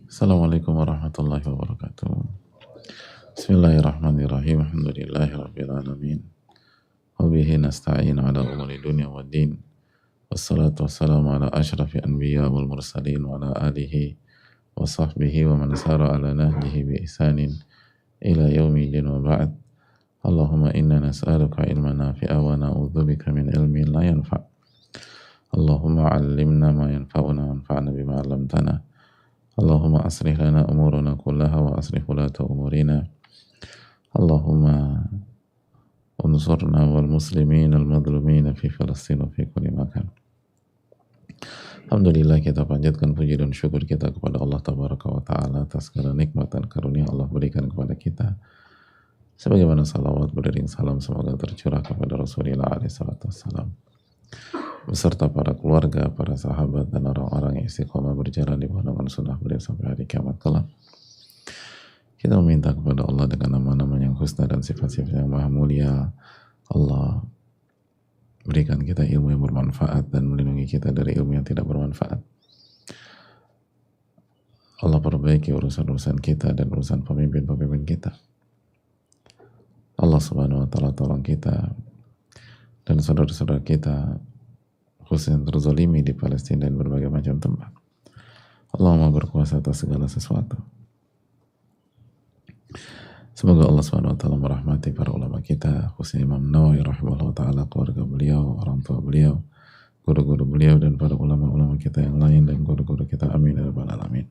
Assalamualaikum warahmatullahi wabarakatuh. Bismillahirrahmanirrahim. Alhamdulillahirabbil alamin. Wa bihi nasta'in 'ala umuri dunya waddin. Wassalatu wassalamu ala asyrafil anbiya wal mursalin wa ala alihi wa sahbihi wa man sara ala nahjihi bi ihsanin ila yaumil wa ba'd. Allahumma inna nas'aluka ilman nafi'a wa na'udzubika min ilmin la yanfa'. Allahumma 'allimna ma yanfa'una wanfa'na bima 'allamtana. Allahumma aslih lana umurana kullaha wa aslih ulata umurina. Allahumma unsurna wal muslimin al madlumin fi Filastin wa fi kulli makan. Alhamdulillah, kita panjatkan puji dan syukur kita kepada Allah Tabaraka wa Ta'ala atas segala nikmat dan karunia Allah berikan kepada kita. Sebagaimana salawat beriring salam semoga tercurah kepada Rasulullah SAW beserta para keluarga, para sahabat, dan orang-orang yang istiqomah berjalan di bawah naungan sunnah beliau sampai hari kiamat kelak. Kita meminta kepada Allah dengan nama-nama yang husna dan sifat-sifat yang maha mulia. Allah berikan kita ilmu yang bermanfaat dan melindungi kita dari ilmu yang tidak bermanfaat. Allah perbaiki urusan-urusan kita dan urusan pemimpin-pemimpin kita. Allah Subhanahu wa Ta'ala tolong kita dan saudara-saudara kita khususnya terzalimi di Palestina dan berbagai macam tempat. Allah Maha berkuasa atas segala sesuatu. Semoga Allah SWT merahmati para ulama kita, khususnya Imam Nawawi rahimahullah ta'ala, keluarga beliau, orang tua beliau, guru-guru beliau, dan para ulama-ulama kita yang lain, dan guru-guru kita. Amin ya rabbal alamin.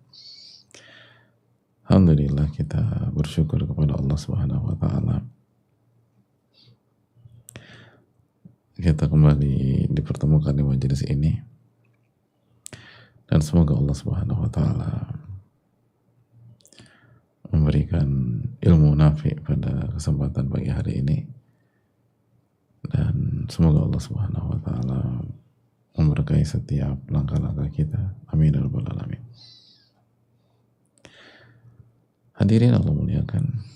Alhamdulillah, kita bersyukur kepada Allah Subhanahu wa ta'ala. Kita kembali dipertemukan di majelis ini, dan semoga Allah Subhanahu wa Ta'ala memberikan ilmu nafi pada kesempatan pagi hari ini, dan semoga Allah Subhanahu wa Ta'ala memberkahi setiap langkah-langkah kita. Amin ya rabbal alamin. Hadirin Allah muliakan,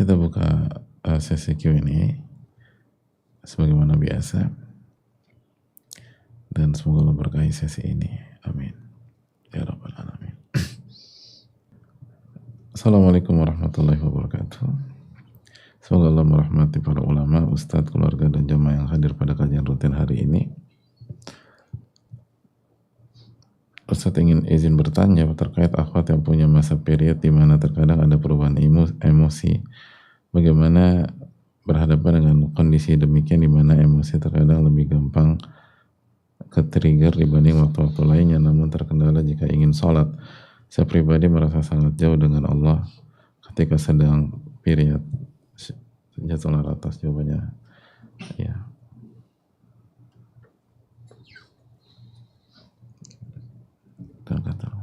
kita buka sesi Q&A sebagaimana biasa, dan semoga Allah berkahi sesi ini. Amin ya rabbal alamin. Assalamualaikum warahmatullahi wabarakatuh. Semoga Allah merahmati para ulama, ustadz, keluarga, dan jamaah yang hadir pada kajian rutin hari ini. Ustadz ingin izin bertanya terkait akhwat yang punya masa period di mana terkadang ada perubahan emosi. Bagaimana berhadapan dengan kondisi demikian di mana emosi terkadang lebih gampang ke-trigger dibanding waktu-waktu lainnya, namun terkendala jika ingin sholat. Saya pribadi merasa sangat jauh dengan Allah ketika sedang period. Jazakallahu atas jawabannya. Ya. Kata.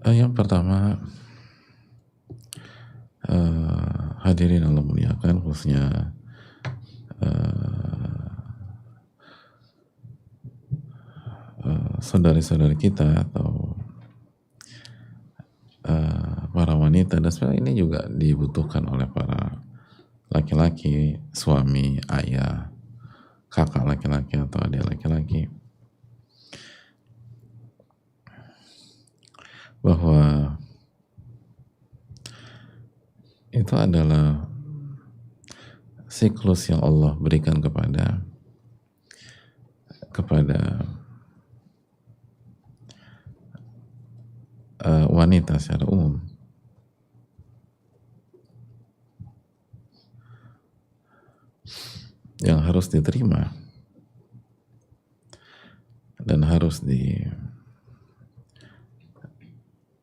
Yang pertama, hadirin Allah muliakan, khususnya saudari-saudari kita atau para wanita, dan sebenarnya ini juga dibutuhkan oleh para laki-laki, suami, ayah, kakak laki-laki atau adik laki-laki, bahwa itu adalah siklus yang Allah berikan kepada wanita secara umum. yang harus diterima dan harus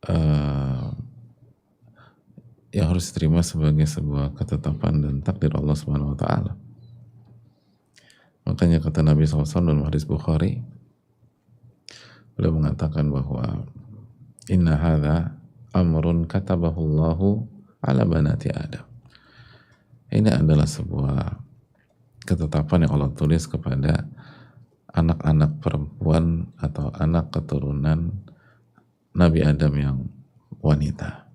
uh, yang harus diterima sebagai sebuah ketetapan dan takdir Allah Subhanahu wa taala. Makanya kata Nabi SAW dalam hadis Bukhari, beliau mengatakan bahwa inna hadza amrun katabahu Allahu ala banati Adam. Ini adalah sebuah ketetapan yang Allah tulis kepada anak-anak perempuan atau anak keturunan Nabi Adam yang wanita.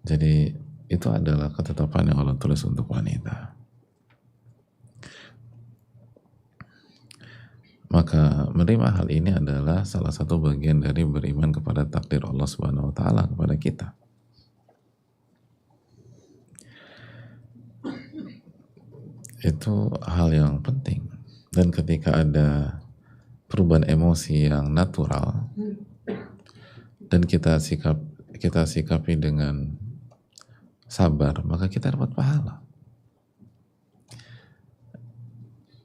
Jadi itu adalah ketetapan yang Allah tulis untuk wanita. Maka menerima hal ini adalah salah satu bagian dari beriman kepada takdir Allah Subhanahu wa taala kepada kita. Itu hal yang penting. Dan ketika ada perubahan emosi yang natural dan kita sikapi dengan sabar, maka kita dapat pahala.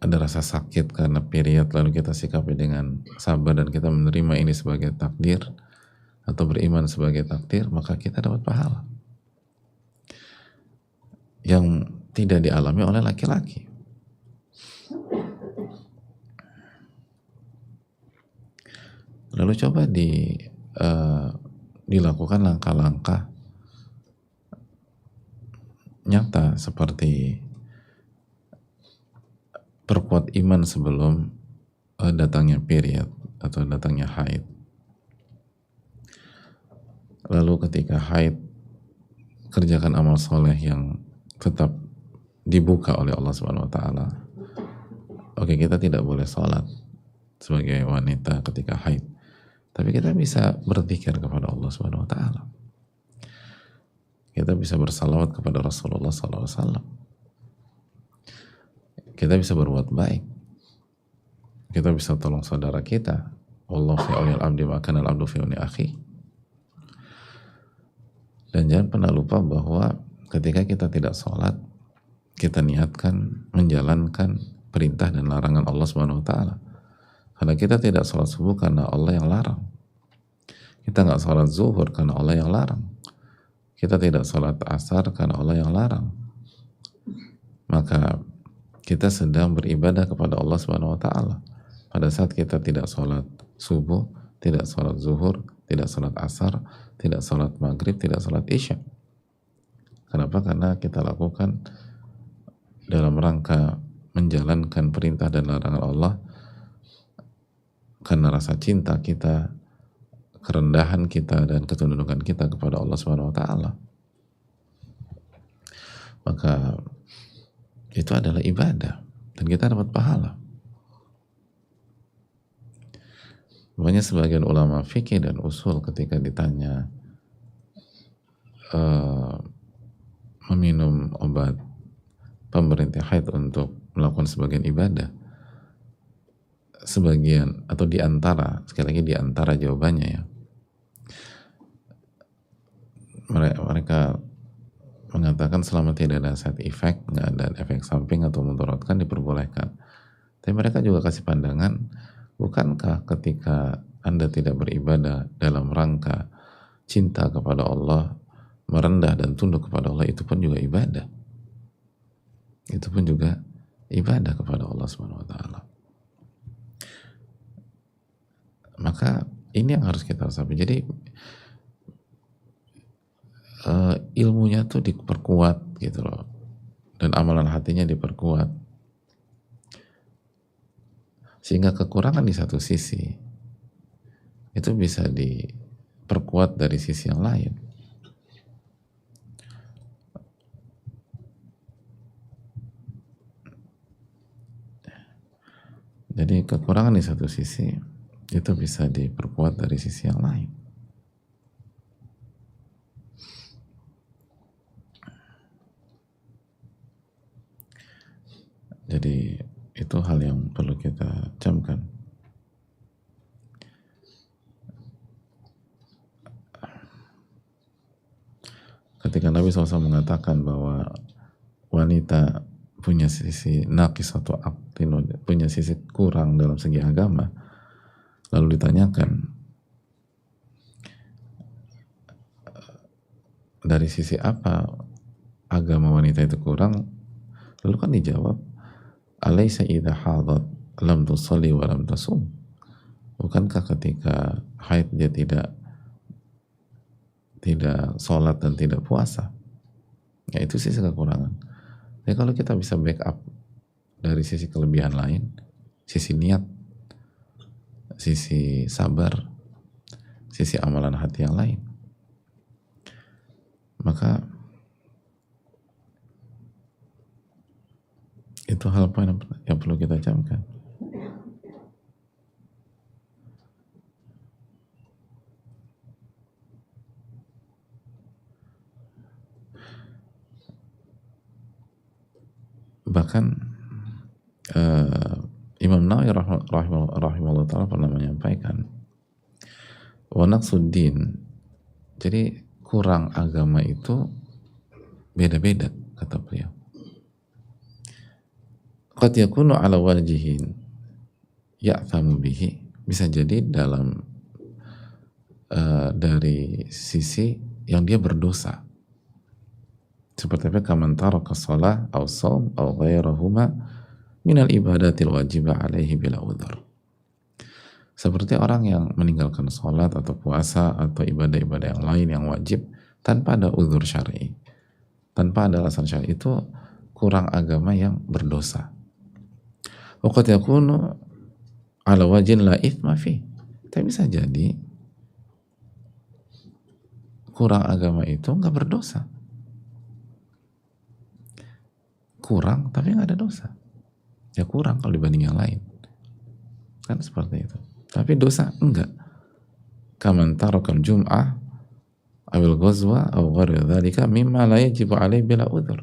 Ada rasa sakit karena period, lalu kita sikapi dengan sabar dan kita menerima ini sebagai takdir atau beriman sebagai takdir, maka kita dapat pahala yang tidak dialami oleh laki-laki. Lalu coba dilakukan langkah-langkah nyata seperti perkuat iman sebelum datangnya period atau datangnya haid. Lalu ketika haid, kerjakan amal soleh yang tetap dibuka oleh Allah Subhanahu wa taala. Oke, kita tidak boleh sholat sebagai wanita ketika haid, tapi kita bisa berzikir kepada Allah Subhanahu wa taala. Kita bisa bersalawat kepada Rasulullah SAW. Kita bisa berbuat baik. Kita bisa tolong saudara kita. Wallahu fi auni al-abdi ma kana al-abdu fi auni akhi. Dan jangan pernah lupa bahwa ketika kita tidak sholat, kita niatkan menjalankan perintah dan larangan Allah Subhanahu wa taala. Karena kita tidak sholat subuh karena Allah yang larang. Kita nggak sholat zuhur karena Allah yang larang. Kita tidak sholat asar karena Allah yang larang. Maka kita sedang beribadah kepada Allah Subhanahu wa taala. Pada saat kita tidak sholat subuh, tidak sholat zuhur, tidak sholat asar, tidak sholat maghrib, tidak sholat isya. Kenapa? Karena kita lakukan dalam rangka menjalankan perintah dan larangan Allah karena rasa cinta kita, kerendahan kita, dan ketundukan kita kepada Allah Subhanahu wa taala. Maka itu adalah ibadah dan kita dapat pahala. Makanya sebagian ulama fikih dan usul ketika ditanya meminum obat pemberhenti haid untuk melakukan sebagian ibadah, sebagian atau diantara, sekali lagi diantara jawabannya ya, mereka mengatakan selama tidak ada side effect, nggak ada efek samping atau mudaratkan, diperbolehkan. Tapi mereka juga kasih pandangan, bukankah ketika Anda tidak beribadah dalam rangka cinta kepada Allah, merendah dan tunduk kepada Allah, itu pun juga ibadah. Itu pun juga ibadah kepada Allah Subhanahu wa taala. Maka ini yang harus kita resapi. Jadi ilmunya tuh diperkuat gitu loh, dan amalan hatinya diperkuat, sehingga kekurangan di satu sisi itu bisa diperkuat dari sisi yang lain. Jadi kekurangan di satu sisi itu bisa diperkuat dari sisi yang lain. Jadi itu hal yang perlu kita camkan. Nabi SAW mengatakan bahwa wanita punya sisi naqis atau aqlin, punya sisi kurang dalam segi agama. Lalu ditanyakan, dari sisi apa agama wanita itu kurang? Lalu kan dijawab, alaysa idha hadat lam tusalli wa lam tasum. Bukankah ketika haid dia tidak sholat dan tidak puasa? Ya, itu sisi kekurangan. Jadi kalau kita bisa backup dari sisi kelebihan lain, sisi niat, sisi sabar, sisi amalan hati yang lain, maka itu hal poin yang perlu kita camkan. Bahkan Imam Nawawi rahimahullah ta'ala pernah menyampaikan, wa naqsuddin, jadi kurang agama itu beda-beda, kata beliau. Qad yakunu ala wajihin ya'thamu bihi, bisa jadi dalam dari sisi yang dia berdosa, seperti apa, kaman taraka shalah aw shaum aw ghairahuma minal ibadatil wajibah alaihi bila udhur, seperti orang yang meninggalkan sholat atau puasa atau ibadah-ibadah yang lain yang wajib tanpa ada udhur syar'i, tanpa ada alasan syar'i, itu kurang agama yang berdosa. Wa qad yakunu ala wajhin la itsma fi, tapi bisa jadi kurang agama itu nggak berdosa, kurang tapi nggak ada dosa, ya kurang kalau dibanding yang lain, kan seperti itu. Tapi dosa enggak. Kaman tarakal jum'ah awil ghazwa aw ghairi dzalika mimma la yajibu alaihi bila udhur,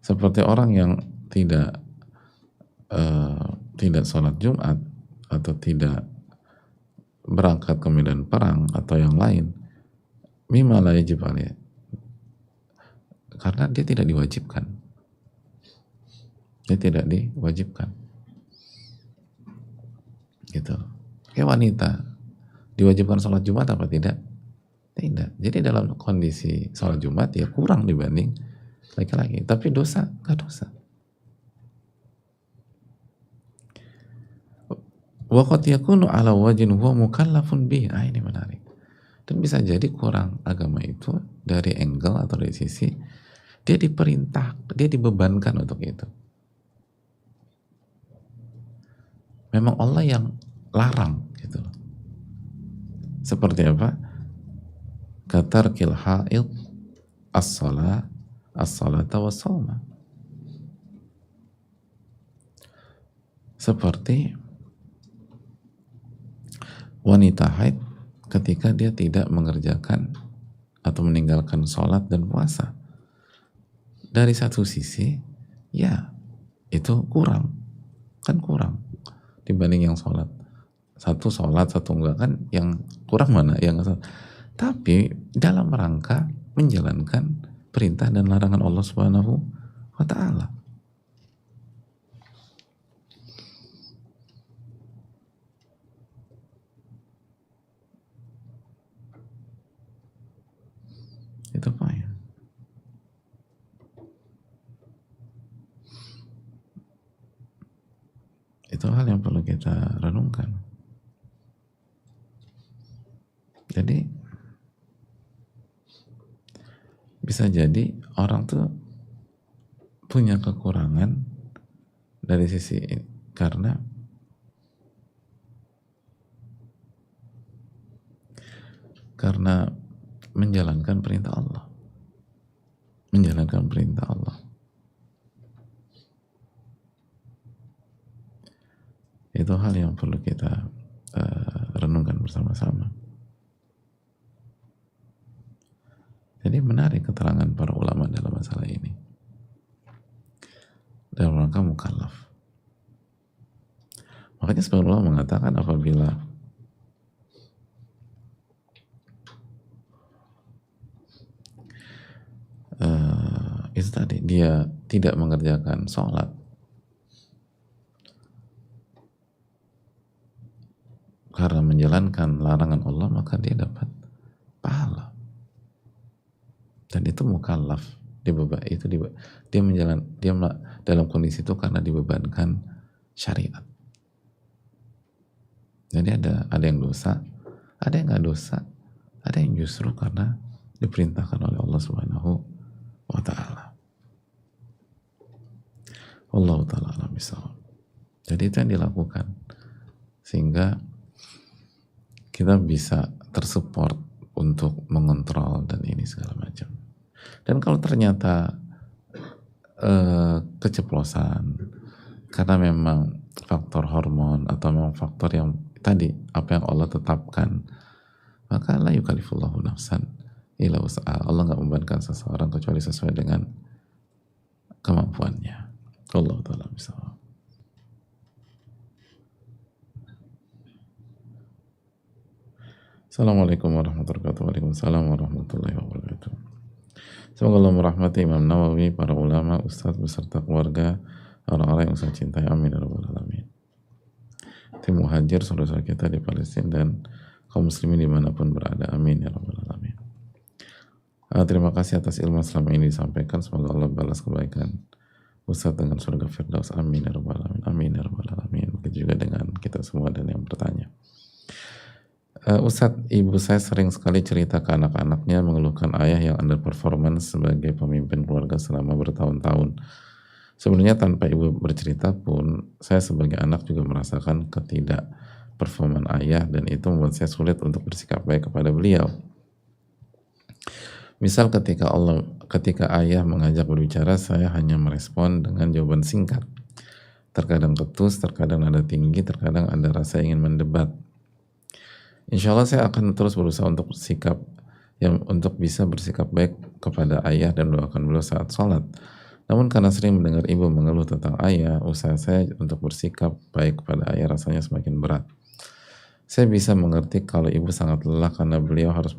seperti orang yang tidak sholat Jumat atau tidak berangkat ke medan perang atau yang lain, mimma la yajibu alaihi, karena dia tidak diwajibkan. Dia tidak diwajibkan. Gitu. Kayak wanita diwajibkan sholat Jumat apa tidak? Tidak. Jadi dalam kondisi sholat Jumat ya kurang dibanding laki-laki. Tapi dosa, nggak dosa. Wa qad yakunu ala wajhin huwa mukallafun bih. Ini menarik. Dan bisa jadi kurang agama itu dari angle atau dari sisi dia diperintah, dia dibebankan untuk itu. Memang Allah yang larang gitu. Seperti apa? Katarkil haid as-salata was-shauma. Seperti wanita haid ketika dia tidak mengerjakan atau meninggalkan sholat dan puasa. Dari satu sisi, ya itu kurang, kan kurang dibanding yang sholat. Satu sholat, satu enggak, kan yang kurang mana? Yang sholat. Tapi dalam rangka menjalankan perintah dan larangan Allah Subhanahu wa ta'ala. Itu poin. Itu hal yang perlu kita renungkan. Jadi bisa jadi orang tuh punya kekurangan dari sisi karena menjalankan perintah Allah, menjalankan perintah Allah. Itu hal yang perlu kita renungkan bersama-sama. Jadi menarik keterangan para ulama dalam masalah ini dalam rangka mukallaf. Makanya sebagian ulama mengatakan apabila itu tadi, dia tidak mengerjakan sholat karena menjalankan larangan Allah, maka dia dapat pahala. Dan itu mukallaf, dia dalam kondisi itu karena dibebankan syariat. Jadi ada yang dosa, ada yang nggak dosa, ada yang justru karena diperintahkan oleh Allah Subhanahu wa Ta'ala. Wallahu ta'ala a'lam bishawab. Jadi itu yang dilakukan sehingga kita bisa tersupport untuk mengontrol dan ini segala macam. Dan kalau ternyata keceplosan karena memang faktor hormon atau memang faktor yang tadi apa yang Allah tetapkan, maka la yukallifullahu nafsan illa wus'aha. Allah nggak membebankan seseorang kecuali sesuai dengan kemampuannya. Allah ta'ala bishawab. Assalamualaikum warahmatullahi wabarakatuh. Waalaikumsalam warahmatullahi wabarakatuh. Semoga Allah merahmati Imam Nawawi, para ulama, ustadz beserta keluarga, orang-orang yang saya cintai. Amin ya rabbal alamin. Tim muhajir, saudara-saudara kita di Palestina dan kaum muslimin dimanapun berada. Amin ya rabbal alamin. Terima kasih atas ilmu selama ini disampaikan. Semoga Allah balas kebaikan Ustadz dengan surga Firdaus. Amin ya rabbal alamin. Amin ya rabbal alamin. Begitu juga dengan kita semua dan yang bertanya. Ustadz, ibu saya sering sekali cerita ke anak-anaknya mengeluhkan ayah yang underperformance sebagai pemimpin keluarga selama bertahun-tahun. Sebenarnya tanpa ibu bercerita pun, saya sebagai anak juga merasakan ketidakperforman ayah dan itu membuat saya sulit untuk bersikap baik kepada beliau. Misal ketika ayah mengajak berbicara, saya hanya merespon dengan jawaban singkat. Terkadang ketus, terkadang nada tinggi, terkadang ada rasa ingin mendebat. Insya Allah saya akan terus berusaha untuk bisa bersikap baik kepada ayah dan doakan beliau saat sholat. Namun karena sering mendengar ibu mengeluh tentang ayah, usaha saya untuk bersikap baik kepada ayah rasanya semakin berat. Saya bisa mengerti kalau ibu sangat lelah karena beliau harus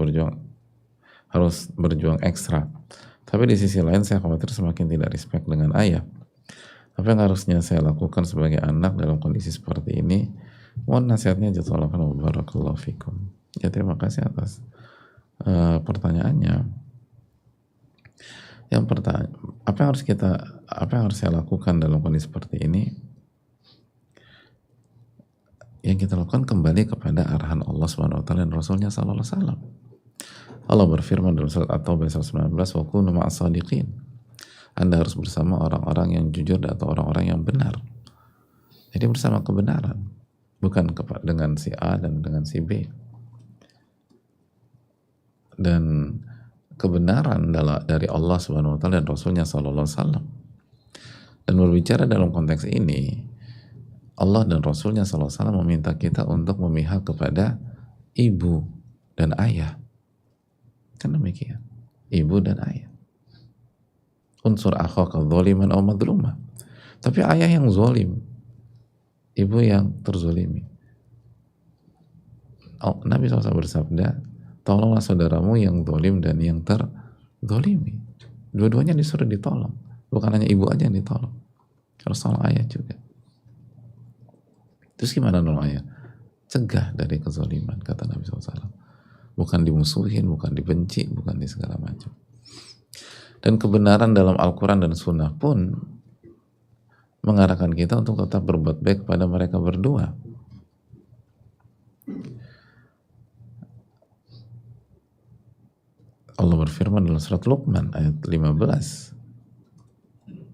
berjuang ekstra. Tapi di sisi lain saya khawatir semakin tidak respect dengan ayah. Apa yang harusnya saya lakukan sebagai anak dalam kondisi seperti ini? Mohon nasihatnya jazakallahu khairan wa barakallahu fikum. Ya, terima kasih atas pertanyaannya. Yang pertama, apa yang harus saya lakukan dalam kondisi seperti ini? Yang kita lakukan kembali kepada arahan Allah Subhanahu wa taala dan Rasulnya sallallahu alaihi wasallam. Allah berfirman dalam surat At-Taubah 19, wa kunu ma'as shadiqin. Anda harus bersama orang-orang yang jujur atau orang-orang yang benar. Jadi bersama kebenaran, bukan dengan si A dan dengan si B. Dan kebenaran dari Allah Subhanahu wa taala dan Rasulnya sallallahu alaihi wasallam. Dan berbicara dalam konteks ini, Allah dan Rasulnya sallallahu alaihi wasallam meminta kita untuk memihak kepada ibu dan ayah. Kan demikian, ibu dan ayah. Unsur akhaka dzaliman aw madluma. Tapi ayah yang zalim, ibu yang terzolimi. Nabi SAW bersabda, tolonglah saudaramu yang zalim dan yang terzolimi. Dua-duanya disuruh ditolong, bukan hanya ibu aja yang ditolong, harus tolong ayah juga. Terus gimana nolong ayah? Cegah dari kezaliman, kata Nabi SAW. Bukan dimusuhin, bukan dibenci, bukan di segala macam. Dan kebenaran dalam Al-Quran dan Sunnah pun mengarahkan kita untuk tetap berbuat baik kepada mereka berdua. Allah berfirman dalam surat Luqman ayat 15,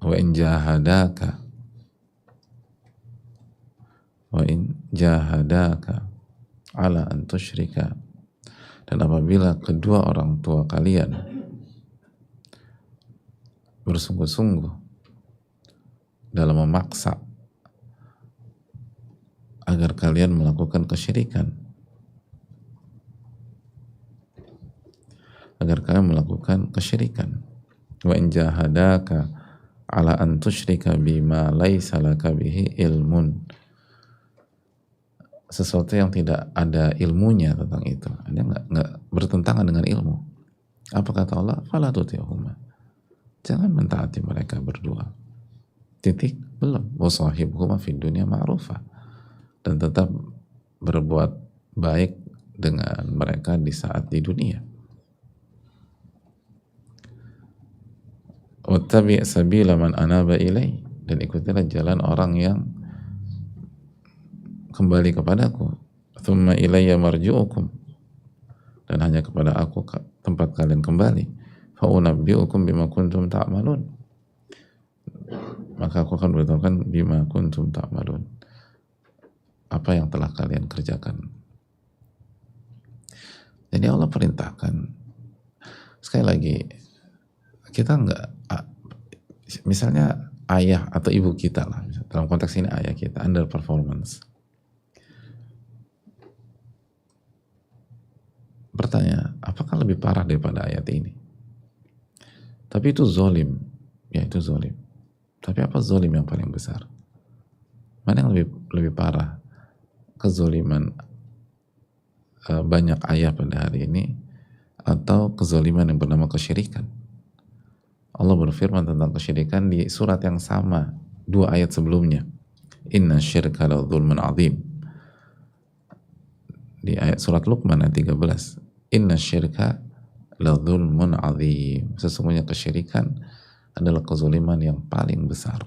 wa in jahadaka ala an tusyrika, dan apabila kedua orang tua kalian bersungguh-sungguh dalam memaksa agar kalian melakukan kesyirikan, wa in jahadaka ala an tusyrika bima laisa laka bihi ilmun, sesuatu yang tidak ada ilmunya tentang itu, ada nggak bertentangan dengan ilmu. Apa kata Allah? Fala tuti'huma, jangan mentaati mereka berdua. Titik, belum. Wasahibhuma fid dunya ma'rufa, dan tetap berbuat baik dengan mereka di saat di dunia. Wattabi' sabila man anaba ilai, dan ikutilah jalan orang yang kembali kepadaku. Thumma ilayya marji'ukum, dan hanya kepada aku tempat kalian kembali. Fa unabbi'ukum bima kuntum ta'malun, maka aku akan beritahukan bima kuntum ta'malun, apa yang telah kalian kerjakan. Jadi Allah perintahkan, sekali lagi, kita enggak, misalnya ayah atau ibu kita lah, dalam konteks ini ayah kita underperformance, bertanya, apakah lebih parah daripada ayat ini? Tapi itu zolim, ya itu zolim. Tapi apa zolim yang paling besar? Mana yang lebih parah? Kezoliman banyak ayah pada hari ini, atau kezoliman yang bernama kesyirikan? Allah berfirman tentang kesyirikan di surat yang sama, 2 ayat sebelumnya. Inna syirka la dzulmun adzim. Di ayat surat Luqman ayat 13. Inna syirka la dzulmun adzim. Sesungguhnya kesyirikan adalah kezaliman yang paling besar,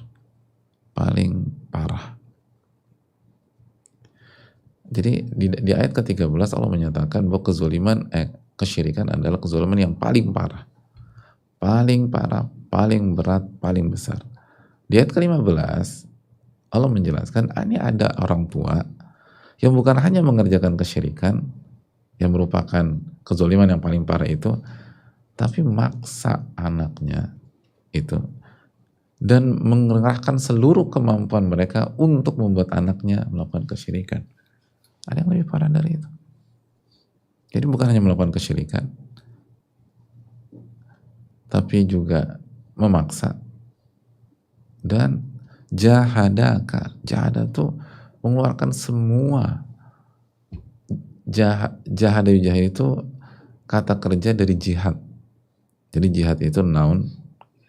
paling parah. Jadi di ayat ke-13 Allah menyatakan bahwa kesyirikan adalah kezaliman yang paling parah, paling berat, paling besar. Di ayat ke-15 Allah menjelaskan, ini ada orang tua yang bukan hanya mengerjakan kesyirikan yang merupakan kezaliman yang paling parah itu, tapi maksa anaknya itu dan mengerahkan seluruh kemampuan mereka untuk membuat anaknya melakukan kesyirikan. Ada yang lebih parah dari itu. Jadi bukan hanya melakukan kesyirikan, tapi juga memaksa. Dan jahada itu mengeluarkan semua. Jahada itu kata kerja dari jihad. Jadi jihad itu noun,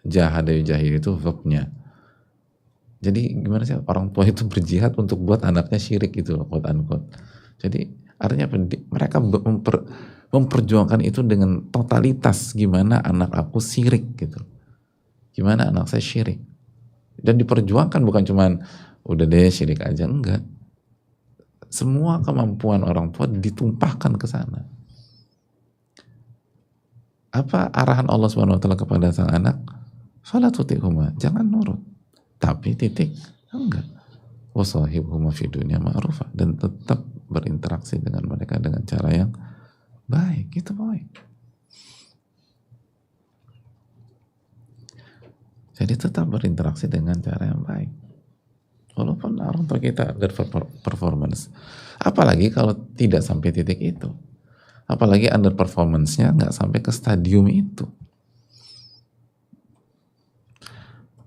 jahada itu verbnya. Jadi gimana sih orang tua itu berjihad untuk buat anaknya syirik gitu loh, quote unquote. Jadi artinya mereka memperjuangkan itu dengan totalitas, gimana anak aku syirik gitu, gimana anak saya syirik, dan diperjuangkan bukan cuman udah deh syirik aja, enggak, semua kemampuan orang tua ditumpahkan ke sana. Apa arahan Allah SWT kepada sang anak? Fala tuti'huma, jangan nurut, tapi titik, enggak. Wasahibhuma fid dunya ma'rufa, dan tetap berinteraksi dengan mereka dengan cara yang baik, itu baik. Jadi tetap berinteraksi dengan cara yang baik, walaupun orang tua kita underperformance. Apalagi kalau tidak sampai titik itu, apalagi underperformance-nya nggak sampai ke stadium itu.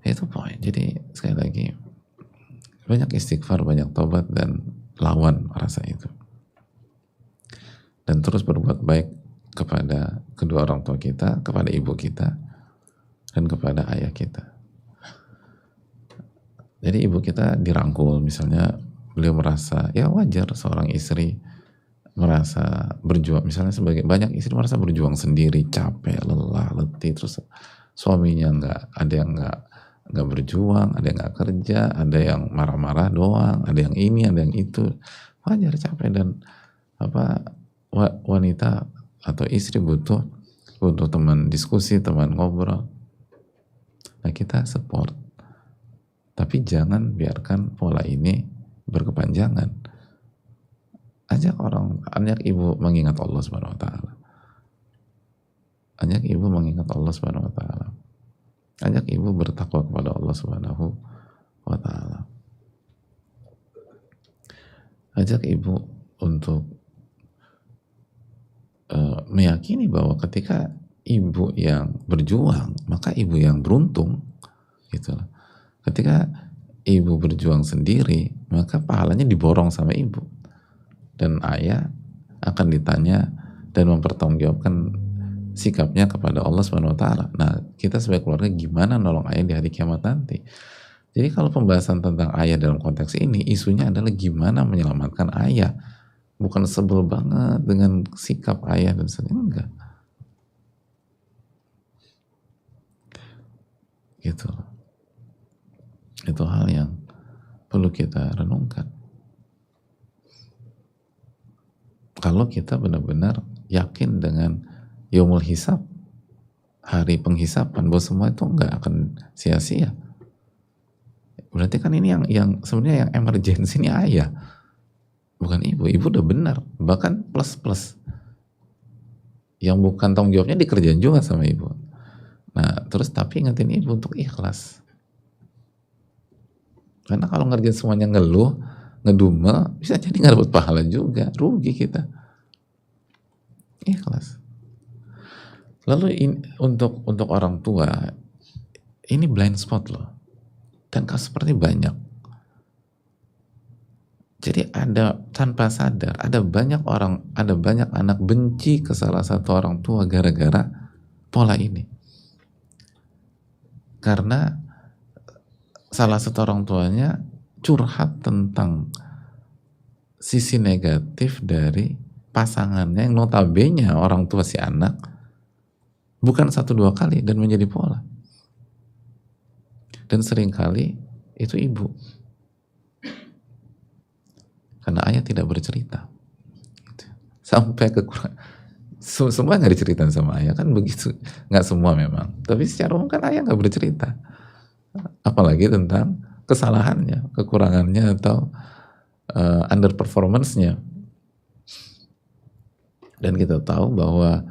Itu poin. Jadi sekali lagi, banyak istighfar, banyak tobat, dan lawan rasa itu. Dan terus berbuat baik kepada kedua orang tua kita, kepada ibu kita, dan kepada ayah kita. Jadi ibu kita dirangkul, misalnya beliau merasa, ya wajar seorang istri merasa berjuang, misalnya sebagai banyak istri merasa berjuang sendiri, capek, lelah, letih, terus suaminya ada yang nggak berjuang, ada yang nggak kerja, ada yang marah-marah doang, ada yang ini, ada yang itu, wajar capek. Dan wanita atau istri butuh teman diskusi, teman ngobrol. Nah kita support, tapi jangan biarkan pola ini berkepanjangan. Ajak ibu mengingat Allah Subhanahu Wa Taala. Ajak ibu mengingat Allah Subhanahu Wa Taala. Ajak ibu bertakwa kepada Allah Subhanahu Wa Taala. Ajak ibu untuk meyakini bahwa ketika ibu yang berjuang, maka ibu yang beruntung, gitu. Ketika ibu berjuang sendiri, maka pahalanya diborong sama ibu, dan ayah akan ditanya dan mempertanggungjawabkan sikapnya kepada Allah Subhanahu wa taala. Nah, kita sebagai keluarga gimana nolong ayah di hari kiamat nanti? Jadi kalau pembahasan tentang ayah dalam konteks ini, isunya adalah gimana menyelamatkan ayah. Bukan sebel banget dengan sikap ayah dan sebagainya, enggak. Gitu. Itu hal yang perlu kita renungkan. Kalau kita benar-benar yakin dengan yaumul hisab, hari penghisapan, bahwa semua itu nggak akan sia-sia. Berarti kan ini yang sebenarnya yang emergensi ini ayah, bukan ibu. Ibu udah benar, bahkan plus. Yang bukan tanggung jawabnya dikerjain juga sama ibu. Nah, terus tapi ingetin ibu untuk ikhlas. Karena kalau ngerjain semuanya ngeluh, ngedumel, bisa jadi nggak dapat pahala juga, rugi kita. Ikhlas. Lalu untuk orang tua, ini blind spot loh. Dan kasus seperti banyak. Jadi ada tanpa sadar, ada banyak anak benci ke salah satu orang tua gara-gara pola ini. Karena salah satu orang tuanya curhat tentang sisi negatif dari pasangannya yang notabene orang tua si anak bukan 1-2 kali dan menjadi pola. Dan seringkali itu ibu. Karena ayah tidak bercerita. Sampai kekurangan. Semua nggak diceritain sama ayah, kan begitu. Nggak semua memang. Tapi secara umum kan ayah nggak bercerita. Apalagi tentang kesalahannya, kekurangannya, atau underperformance-nya. Dan kita tahu bahwa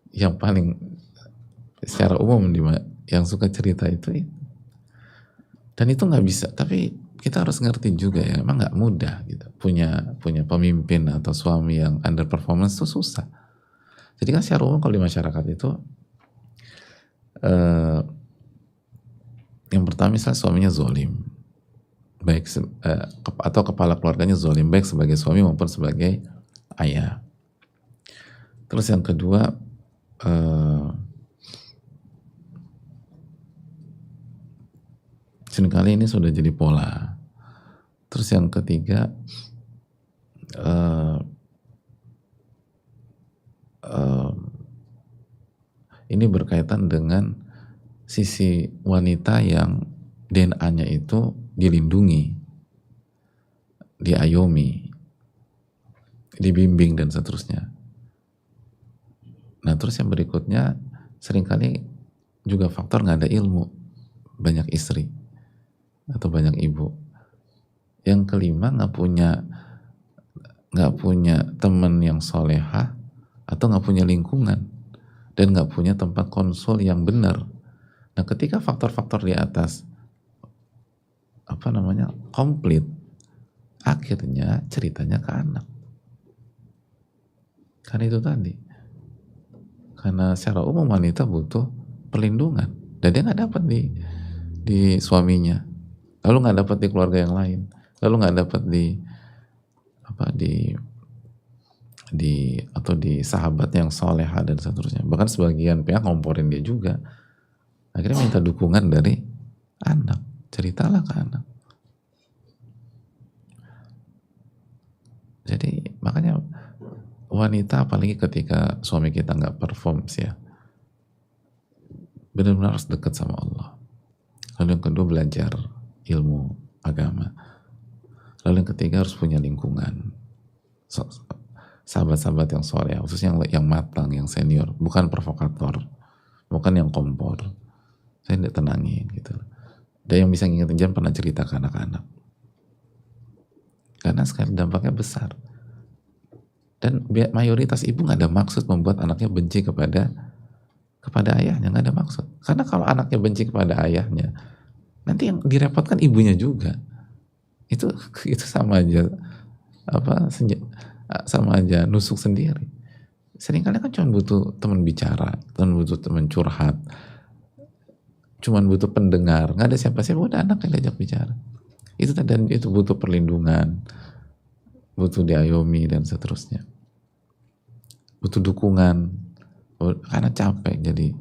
yang paling secara umum yang suka cerita itu. Dan itu nggak bisa, tapi kita harus ngerti juga ya, emang nggak mudah gitu. Punya pemimpin atau suami yang underperformance itu susah. Jadi kan secara umum kalau di masyarakat itu yang pertama misalnya suaminya zolim, baik atau kepala keluarganya zolim, baik sebagai suami maupun sebagai ayah. Terus yang kedua, seringkali ini sudah jadi pola. Terus yang ketiga, ini berkaitan dengan sisi wanita yang DNA-nya itu dilindungi, diayomi, dibimbing dan seterusnya. Nah terus yang berikutnya, seringkali juga faktor nggak ada ilmu, banyak istri atau banyak ibu. Yang kelima, nggak punya teman yang solehah atau nggak punya lingkungan dan nggak punya tempat konsul yang benar. Nah ketika faktor-faktor di atas komplit, akhirnya ceritanya ke anak. Karena itu tadi, karena secara umum wanita butuh perlindungan dan dia nggak dapat di suaminya, lalu nggak dapat di keluarga yang lain, lalu nggak dapat di sahabat yang soleha dan seterusnya. Bahkan sebagian pihak ngomporin dia juga. Akhirnya minta dukungan dari anak, ceritalah ke anak. Jadi makanya wanita, apalagi ketika suami kita nggak perform ya, benar-benar harus dekat sama Allah. Lalu yang kedua, belajar ilmu agama. Lalu yang ketiga, harus punya lingkungan, sahabat-sahabat yang soleh, khususnya yang matang, yang senior, bukan provokator, bukan yang kompor. Saya tidak tenangin gitu. Dan yang bisa ngingetin, jangan pernah cerita ke anak-anak, karena sekali dampaknya besar. Dan mayoritas ibu nggak ada maksud membuat anaknya benci kepada ayahnya, nggak ada maksud. Karena kalau anaknya benci kepada ayahnya, nanti yang direpotkan ibunya juga. Itu sama aja sama aja nusuk sendiri. Seringkali kan cuma butuh teman bicara, butuh teman curhat, cuma butuh pendengar, nggak ada siapa-siapa, udah anak yang diajak bicara. Dan itu butuh perlindungan, butuh diayomi dan seterusnya. butuh dukungan, karena capek. Jadi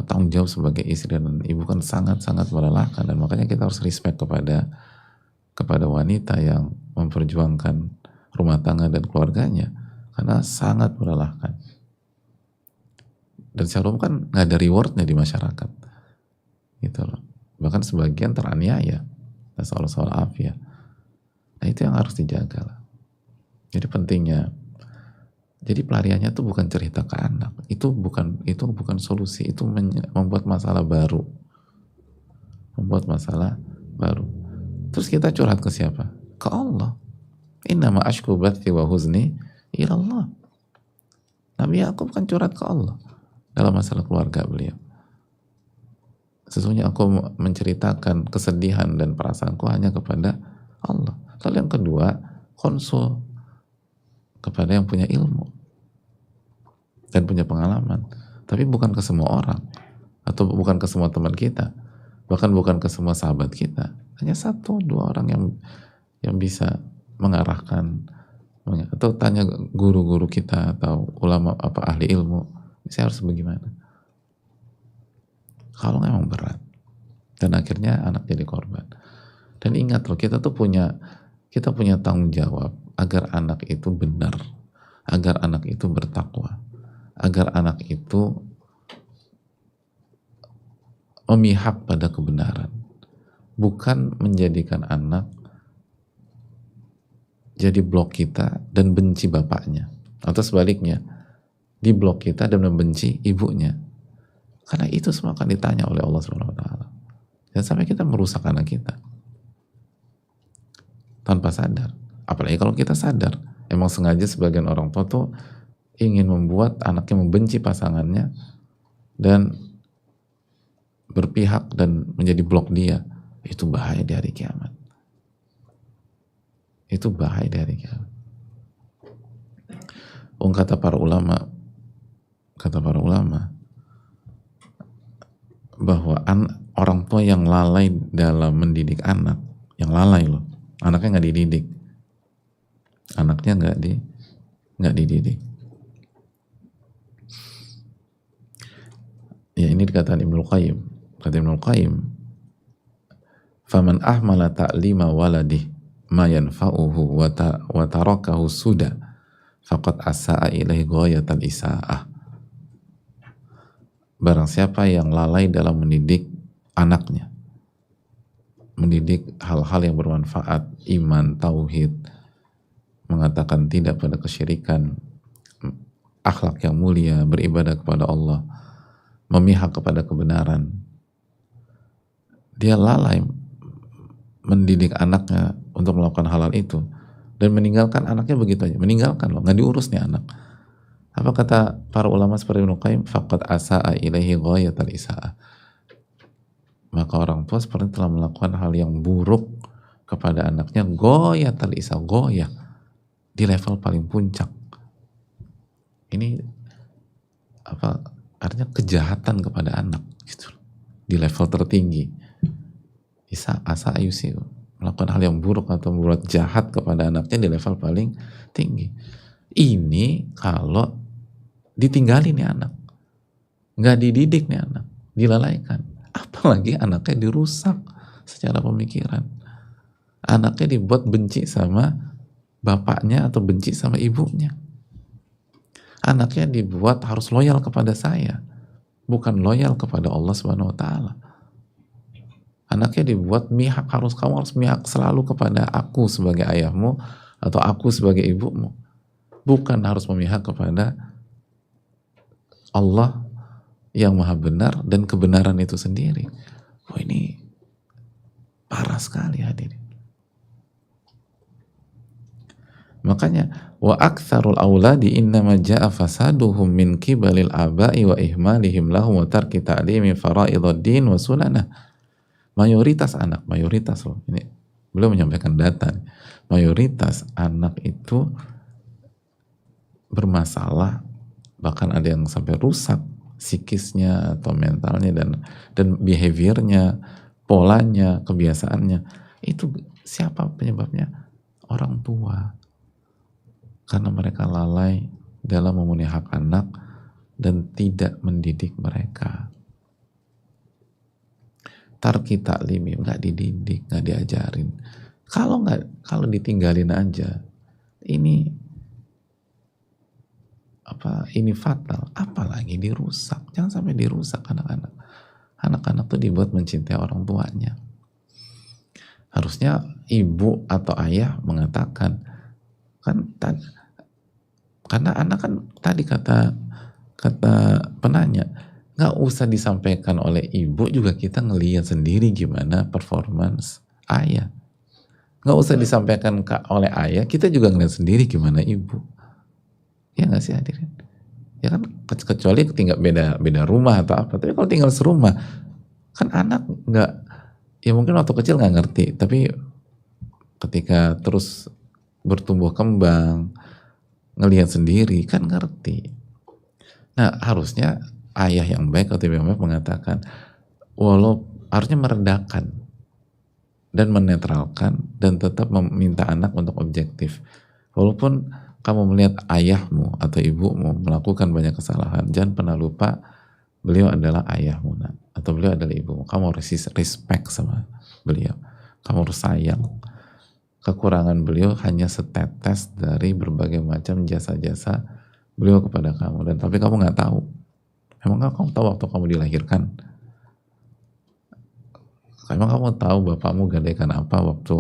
tanggung jawab sebagai istri dan ibu kan sangat-sangat melelahkan, dan makanya kita harus respect kepada wanita yang memperjuangkan rumah tangga dan keluarganya, karena sangat melelahkan. Dan secara umum kan nggak ada rewardnya di masyarakat, gitu loh. Bahkan sebagian teraniaya, soal afia. Nah itu yang harus dijaga lah. Jadi pentingnya, jadi pelariannya tuh bukan cerita ke anak, itu bukan solusi, itu membuat masalah baru, Terus kita curhat ke siapa? Ke Allah. Innama ashku bathi wa huzni ilallah. Nabi Yakub kan curhat ke Allah dalam masalah keluarga beliau. Sesungguhnya aku menceritakan kesedihan dan perasaanku hanya kepada Allah. Lalu yang kedua, konsul kepada yang punya ilmu dan punya pengalaman. Tapi bukan ke semua orang, atau bukan ke semua teman kita, bahkan bukan ke semua sahabat kita. Hanya 1-2 orang yang bisa mengarahkan, atau tanya guru-guru kita atau ulama ahli ilmu, saya harus bagaimana. Kalau memang berat, dan akhirnya anak jadi korban. Dan ingat loh, kita punya tanggung jawab agar anak itu benar, agar anak itu bertakwa, agar anak itu memihak pada kebenaran, bukan menjadikan anak jadi blok kita dan benci bapaknya, atau sebaliknya, di blok kita dan membenci ibunya. Karena itu semua akan ditanya oleh Allah SWT. Dan sampai kita merusak anak kita tanpa sadar. Apalagi kalau kita sadar, emang sengaja sebagian orang tua tuh ingin membuat anaknya membenci pasangannya dan berpihak dan menjadi blok dia. Itu bahaya di hari kiamat. Itu bahaya di hari kiamat. Kata para ulama bahwa orang tua yang lalai dalam mendidik anak, yang lalai loh, anaknya nggak dididik, nggak dididik. Ya ini dikatakan Ibnul Qayyim. Kata Ibnul Qayyim, faman ahmala ta'lima waladih ma yanfa'uhu wa tarakahu suda faqad asa'a ilaihi ghayatal isa'ah. Barang siapa yang lalai dalam mendidik anaknya, mendidik hal-hal yang bermanfaat, iman, tauhid, mengatakan tidak pada kesyirikan, akhlak yang mulia, beribadah kepada Allah, memihak kepada kebenaran, dia lalai mendidik anaknya untuk melakukan hal-hal itu dan meninggalkan anaknya begitu aja, meninggalkan loh, nggak diurus nih anak. Apa kata para ulama seperti Ibnu Qayyim? Faqad asa'a ilaihi ghayatal isa'ah. Maka orang tua seperti telah melakukan hal yang buruk kepada anaknya, ghayatal isa'ah, ghayah, di level paling puncak. Ini artinya kejahatan kepada anak gitu, di level tertinggi. Asa ayusi, melakukan hal yang buruk atau berbuat jahat kepada anaknya di level paling tinggi. Ini kalau ditinggalin nih anak, nggak dididik nih anak, dilalaikan, apalagi anaknya dirusak secara pemikiran, anaknya dibuat benci sama bapaknya atau benci sama ibunya, anaknya dibuat harus loyal kepada saya, bukan loyal kepada Allah Subhanahu Wa Taala. Anaknya dibuat kamu harus mihak selalu kepada aku sebagai ayahmu atau aku sebagai ibumu, bukan harus memihak kepada Allah yang maha benar dan kebenaran itu sendiri. Oh, ini parah sekali hadirin. Makanya wa aktsarul auladi innama jaa fasaduhum min qibalil aba'i wa ihmalihim lahum wa tarki ta'limi fara'idud-din wa sunanah. Mayoritas anak, mayoritas loh, ini belum menyampaikan data, mayoritas anak itu bermasalah, bahkan ada yang sampai rusak psikisnya atau mentalnya dan behaviornya, polanya, kebiasaannya. Itu siapa penyebabnya? Orang tua. Karena mereka lalai dalam memenuhi hak anak dan tidak mendidik mereka. Tarki taklim, nggak dididik, nggak diajarin. Kalau ditinggalin aja, ini fatal. Apalagi dirusak. Jangan sampai dirusak anak-anak. Anak-anak tuh dibuat mencintai orang tuanya. Harusnya ibu atau ayah mengatakan, karena anak kan tadi kata penanya, nggak usah disampaikan oleh ibu juga kita ngelihat sendiri gimana performance ayah. Nggak usah disampaikan oleh ayah, kita juga ngelihat sendiri gimana ibu. Ya nggak sih hadirin? Ya kan, kecuali tinggal beda rumah atau apa. Tapi kalau tinggal serumah, kan anak nggak, ya mungkin waktu kecil nggak ngerti, tapi ketika terus bertumbuh kembang, ngelihat sendiri kan ngerti. Nah, harusnya ayah yang baik atau ibu yang baik mengatakan, harusnya meredakan dan menetralkan dan tetap meminta anak untuk objektif. Walaupun kamu melihat ayahmu atau ibumu melakukan banyak kesalahan, jangan pernah lupa beliau adalah ayahmu, atau beliau adalah ibumu. Kamu harus respect sama beliau. Kamu harus sayang. Kekurangan beliau hanya setetes dari berbagai macam jasa-jasa beliau kepada kamu. Dan tapi kamu nggak tahu. Emang kamu tahu waktu kamu dilahirkan? Emang kamu tahu bapakmu gadaikan apa waktu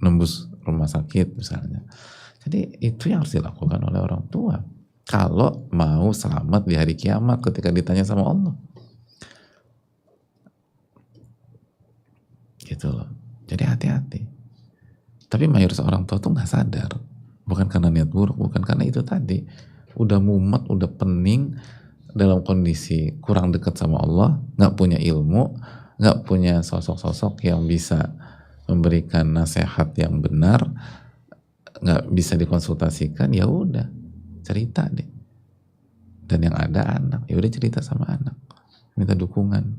nembus rumah sakit misalnya? Jadi itu yang harus dilakukan oleh orang tua. Kalau mau selamat di hari kiamat ketika ditanya sama Allah. Gitu loh. Jadi hati-hati. Tapi mayoritas orang tua tuh nggak sadar. Bukan karena niat buruk, bukan karena itu tadi. Udah mumet, udah pening, dalam kondisi kurang dekat sama Allah, nggak punya ilmu, nggak punya sosok-sosok yang bisa memberikan nasihat yang benar, nggak bisa dikonsultasikan, ya udah cerita deh. Dan yang ada anak, ya udah cerita sama anak, minta dukungan,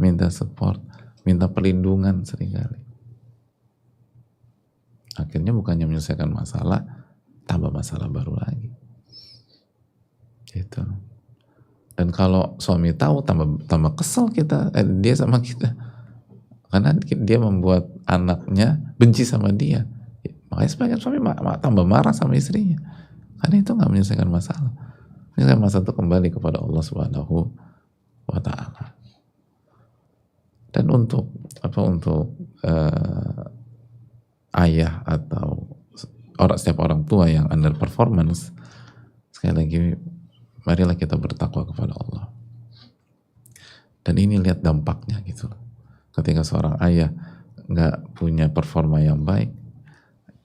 minta support, minta perlindungan seringkali. Akhirnya bukannya menyelesaikan masalah, tambah masalah baru lagi. Gitu. Dan kalau suami tahu, tambah kesel dia sama kita, karena dia membuat anaknya benci sama dia. Makanya sebagian suami tambah marah sama istrinya, karena itu nggak menyelesaikan masalah. Menyelesaikan masalah itu kembali kepada Allah Subhanahu wa Ta'ala. Dan untuk ayah atau setiap orang tua yang underperformance, sekali lagi marilah kita bertakwa kepada Allah. Dan ini lihat dampaknya gitu. Ketika seorang ayah nggak punya performa yang baik,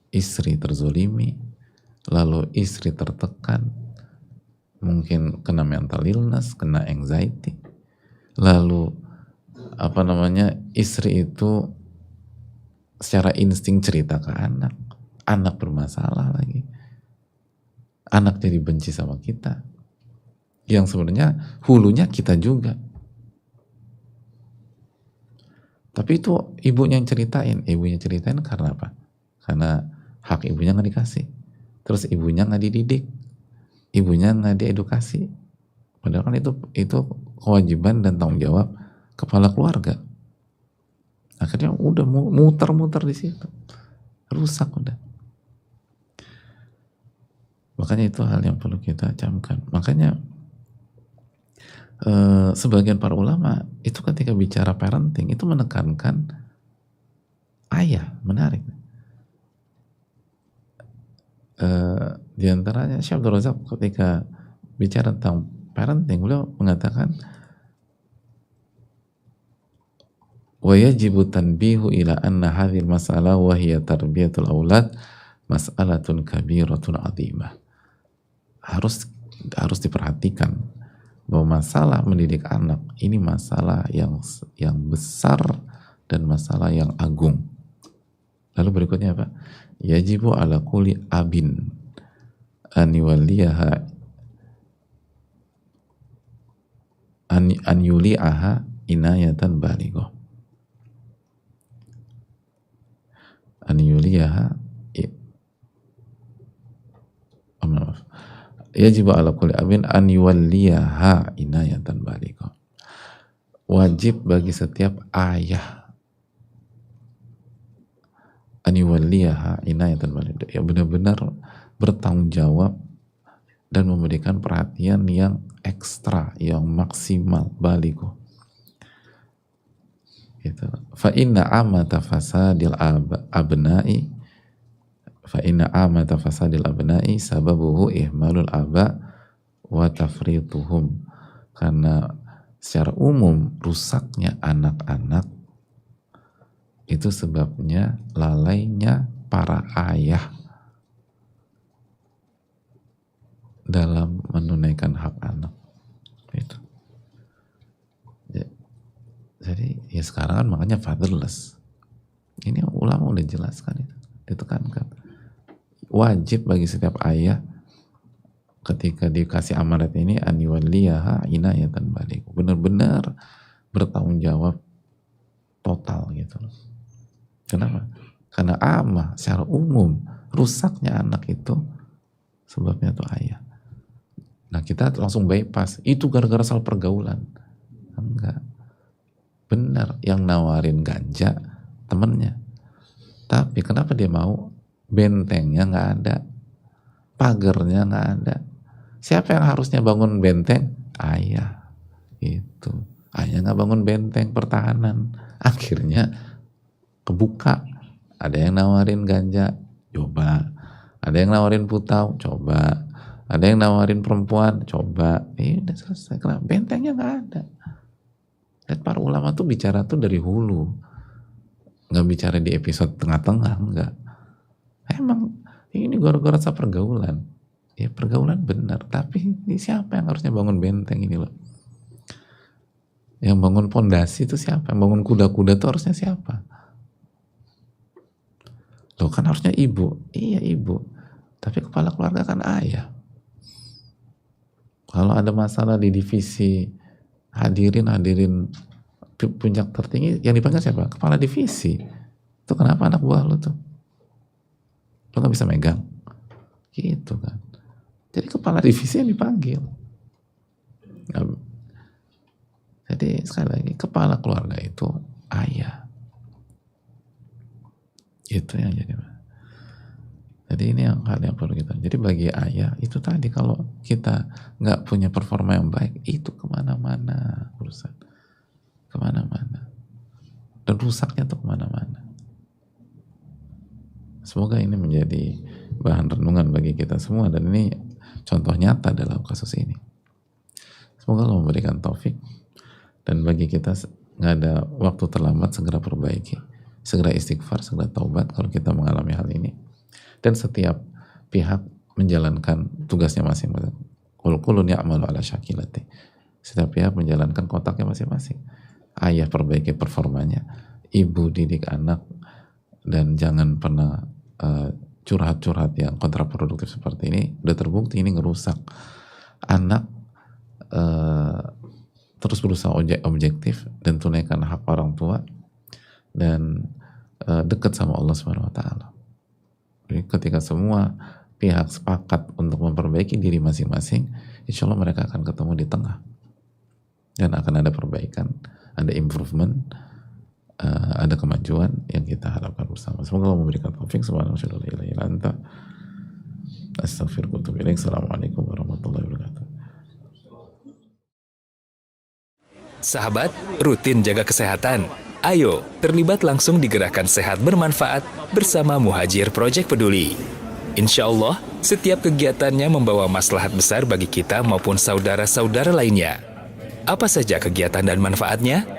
istri terzolimi, lalu istri tertekan, mungkin kena mental illness, kena anxiety, lalu istri itu secara insting cerita ke anak bermasalah lagi, anak jadi benci sama kita, yang sebenarnya hulunya kita juga. Tapi itu ibunya ceritain karena apa? Karena hak ibunya nggak dikasih, terus ibunya nggak dididik, ibunya nggak diedukasi. Padahal kan itu kewajiban dan tanggung jawab kepala keluarga. Akhirnya udah muter-muter di situ, rusak udah. Makanya itu hal yang perlu kita camkan. Makanya sebagian para ulama itu ketika bicara parenting itu menekankan ayah. Menarik. Di antaranya Syekh Abdul Razak ketika bicara tentang parenting, beliau mengatakan wa yajibu tanbihu ila anna hadhil mas'alah wa hiya tarbiyatul aulad mas'alatun kabiratun 'azimah. Harus diperhatikan bahwa masalah mendidik anak ini masalah yang besar dan masalah yang agung. Lalu berikutnya apa? Yajibu ala kulli abin an yuliaha an yuliaha inayatan balighah. An yuliaha yajibu ala kulli abin an yuwalliyaha inayatan balighah. Wajib bagi setiap ayah an yuwalliyaha inayatan balighah, ya benar-benar bertanggung jawab dan memberikan perhatian yang ekstra, yang maksimal, balighah. Gitu. Fa inna amata fasadil abna'i sababuhu ihmalul aba wa tafrituhum. Karena secara umum rusaknya anak-anak itu sebabnya lalainya para ayah dalam menunaikan hak anak. Gitu. Jadi ya sekarang kan makanya fatherless. Ini ulama udah jelaskan itu, ditekankan. Wajib bagi setiap ayah ketika dikasih amanat ini an yuwalliyaha inayatan balighah. Benar-benar bertanggung jawab total gitu loh. Kenapa? Karena amah secara umum rusaknya anak itu sebabnya tuh ayah. Nah kita langsung bypass, itu gara-gara salah pergaulan. Enggak. Benar, yang nawarin ganja temennya. Tapi kenapa dia mau? Bentengnya nggak ada, pagernya nggak ada. Siapa yang harusnya bangun benteng? Ayah. Itu. Ayah nggak bangun benteng pertahanan. Akhirnya kebuka. Ada yang nawarin ganja, coba. Ada yang nawarin putau, coba. Ada yang nawarin perempuan, coba. Udah selesai. Kenapa? Bentengnya nggak ada. Dan para ulama tuh bicara tuh dari hulu, nggak bicara di episode tengah-tengah, enggak. Emang ini gara-gara pergaulan. Ya pergaulan benar, tapi ini siapa yang harusnya bangun benteng ini loh? Yang bangun pondasi itu siapa? Yang bangun kuda-kuda itu harusnya siapa? Loh kan harusnya ibu. Iya ibu. Tapi kepala keluarga kan ayah. Kalau ada masalah di divisi, hadirin puncak tertinggi, yang dipanggil siapa? Kepala divisi. Itu kenapa anak buah lo tuh? Lo gak bisa megang? Gitu kan. Jadi kepala divisi yang dipanggil. Jadi sekali lagi, kepala keluarga itu ayah. Itu yang jadi ini hal yang perlu kita. Jadi bagi ayah itu tadi, kalau kita nggak punya performa yang baik, itu kemana-mana urusan, kemana-mana, dan rusaknya tuh kemana-mana. Semoga ini menjadi bahan renungan bagi kita semua, dan ini contoh nyata dalam kasus ini. Semoga Allah memberikan taufik, dan bagi kita nggak ada waktu terlambat, segera perbaiki, segera istighfar, segera taubat kalau kita mengalami hal ini. Dan setiap pihak menjalankan tugasnya masing-masing. Kulun ya'malu ala syakilati. Setiap pihak menjalankan kotaknya masing-masing. Ayah perbaiki performanya, ibu didik anak, dan jangan pernah curhat-curhat yang kontraproduktif seperti ini. Udah terbukti ini ngerusak. Anak terus berusaha objektif dan tunaikan hak orang tua, dan dekat sama Allah Subhanahu wa Ta'ala. Jadi ketika semua pihak sepakat untuk memperbaiki diri masing-masing, insya Allah mereka akan ketemu di tengah, dan akan ada perbaikan, ada improvement, ada kemajuan yang kita harapkan bersama. Semoga Allah memberikan taufik. Subhanallahi wa bihamdihi, astaghfirullah wa atubu ilaik. Assalamualaikum warahmatullahi wabarakatuh. Sahabat, rutin jaga kesehatan. Ayo, terlibat langsung di gerakan sehat bermanfaat bersama Muhajir Project Peduli. Insya Allah, setiap kegiatannya membawa maslahat besar bagi kita maupun saudara-saudara lainnya. Apa saja kegiatan dan manfaatnya?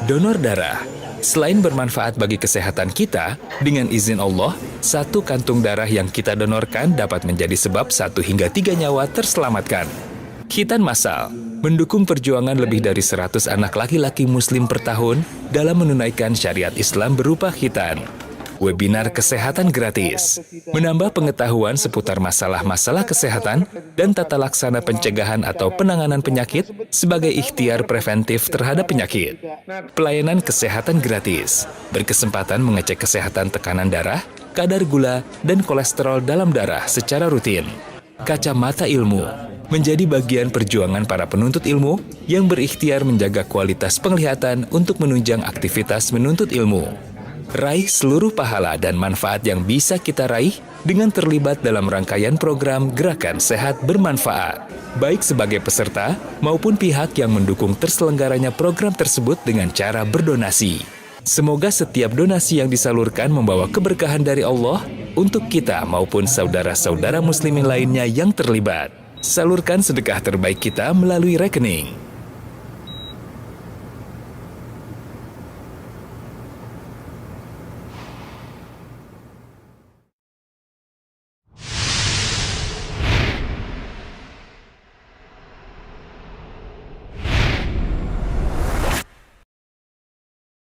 Donor darah. Selain bermanfaat bagi kesehatan kita, dengan izin Allah, 1 kantung darah yang kita donorkan dapat menjadi sebab 1 hingga 3 nyawa terselamatkan. Khitan massal, mendukung perjuangan lebih dari 100 anak laki-laki muslim per tahun dalam menunaikan syariat Islam berupa khitan. Webinar kesehatan gratis, menambah pengetahuan seputar masalah-masalah kesehatan dan tata laksana pencegahan atau penanganan penyakit sebagai ikhtiar preventif terhadap penyakit. Pelayanan kesehatan gratis, berkesempatan mengecek kesehatan tekanan darah, kadar gula, dan kolesterol dalam darah secara rutin. Kacamata Ilmu menjadi bagian perjuangan para penuntut ilmu yang berikhtiar menjaga kualitas penglihatan untuk menunjang aktivitas menuntut ilmu. Raih seluruh pahala dan manfaat yang bisa kita raih dengan terlibat dalam rangkaian program Gerakan Sehat Bermanfaat, baik sebagai peserta maupun pihak yang mendukung terselenggaranya program tersebut dengan cara berdonasi. Semoga setiap donasi yang disalurkan membawa keberkahan dari Allah untuk kita maupun saudara-saudara muslimin lainnya yang terlibat. Salurkan sedekah terbaik kita melalui rekening